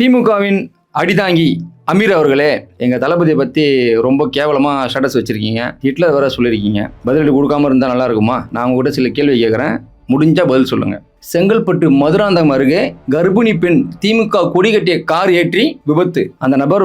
திமுகவின் அடிதாங்கி அமீர் அவர்களே, எங்கள் தளபதியை பற்றி ரொம்ப கேவலமாக ஸ்டேட்டஸ் வச்சுருக்கீங்க. ஹிட்லர் வர சொல்லியிருக்கீங்க. பதிலடி கொடுக்காம இருந்தால் நல்லா இருக்குமா? நான் உங்கள்கிட்ட சில கேள்வி கேட்குறேன், முடிஞ்சால் பதில் சொல்லுங்கள். செங்கல்பட்டு மதுராந்தகம் அருகே கர்ப்பிணி பெண் திமுக கொடி கட்டிய கார் ஏற்றி விபத்து. அந்த நபர்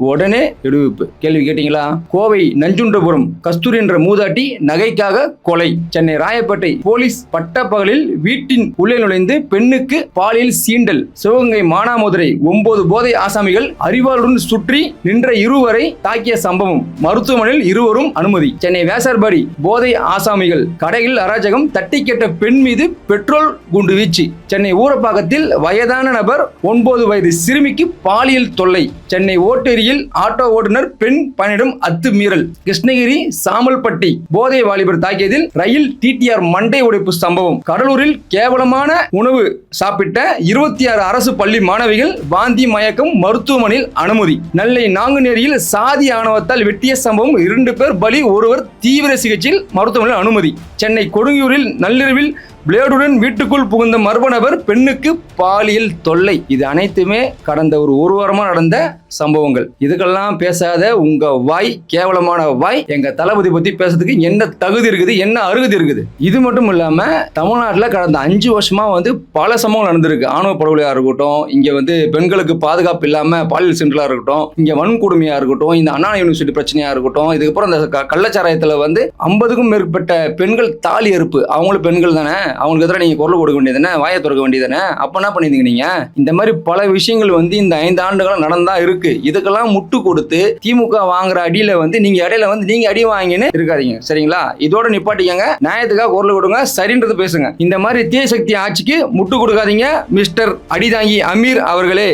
உடனே விடுவிப்பு. கேள்வி கேட்டீங்களா? கோவை நஞ்சுண்டபுரம் கஸ்தூரி என்ற மூதாட்டி நகைக்காக கொலை. சென்னை ராயப்பேட்டை போலீஸ் பட்டப்பகலில் வீட்டின் உள்ளே நுழைந்து பெண்ணுக்கு பாலியல் சீண்டல். சிவகங்கை மானாமதுரை 9 போதை ஆசாமிகள் அறிவாளுடன் சுற்றி நின்ற இருவரை தாக்கிய சம்பவம். மருத்துவமனையில் இருவரும் அனுமதி. சென்னை வேசர்பாடி போதை ஆசாமிகள் கடையில் அராஜகம். தட்டி கேட்ட பெண் மீது பெட்ரோல் குண்டு வீச்சு. சென்னை ஊரப்பாக்கத்தில் வயதான நபர் 9 வயது சிறுமிக்கு பாலியல் தொல்லை. சென்னை ஓட்டேரியில் ஆட்டோ ஓட்டுநர் பெண் பயணியிடம் அத்துமீறல். கிருஷ்ணகிரி சாமல்பட்டி போதை வாலிபர் தாக்கியதில் ரயில் டிடிஆர் மண்டை உடைப்பு சம்பவம். கடலூரில் கேவலமான உணவு சாப்பிட்ட 26 அரசு பள்ளி மாணவிகள் வாந்தி மயக்கம், மருத்துவமனையில் அனுமதி. நெல்லை நாங்குநேரியில் சாதி ஆணவத்தால் வெட்டிய சம்பவம். 2 பேர் பலி, ஒருவர் தீவிர சிகிச்சையில் மருத்துவமனையில் அனுமதி. சென்னை கொடுங்கியூரில் நள்ளிரவில் பிளேடுடன் வீட்டுக்குள் புகுந்த மர்ம நபர் பெண்ணுக்கு பாலியல் தொல்லை. இது அனைத்துமே கடந்த ஒரு வாரமா நடந்த சம்பவங்கள். இதுக்கெல்லாம் பேசாத உங்க வாய், கேவலமான வாய், எங்க தளபதி பத்தி பேசுறதுக்கு என்ன தகுதி இருக்குது, என்ன அருகதி இருக்குது? இது மட்டும் இல்லாம தமிழ்நாட்டில் கடந்த 5 வருஷமா பல சம்பவங்கள் நடந்திருக்கு. ஆணவ படுகொலையா இருக்கட்டும், இங்க பெண்களுக்கு பாதுகாப்பு இல்லாம பாலியல் சென்டலா இருக்கட்டும், இங்க வன்கொடுமையா இருக்கட்டும், இந்த அண்ணா யூனிவர்சிட்டி பிரச்சனையா இருக்கட்டும், இதுக்கப்புறம் இந்த கள்ளச்சாராயத்துல 50க்கும் மேற்பட்ட பெண்கள் தாலி அறுப்பு. அவங்களும் பெண்கள் தானே, அவங்களுக்கு எதிராக நீங்க குரல் கொடுக்க வேண்டியதானே, வாயை திறக்க வேண்டியதானே. அப்ப என்ன பண்ணிருந்தீங்க நீங்க? இந்த மாதிரி பல விஷயங்கள் இந்த 5 ஆண்டுகள் நடந்தா இருக்கு. இதுக்கெல்லாம் முட்டு கொடுத்து திமுக வாங்குற அடியில நீங்க இடையில நீங்க அடி வாங்கின்னு இருக்காதீங்க, சரிங்களா? இதோட நிப்பாட்டிக்கங்க. நியாயத்துக்காக குரல் கொடுங்க, சரின்றது பேசுங்க. இந்த மாதிரி தீய சக்தி ஆட்சிக்கு முட்டு கொடுக்காதீங்க மிஸ்டர் அடிதாங்கி அமீர் அவர்களே.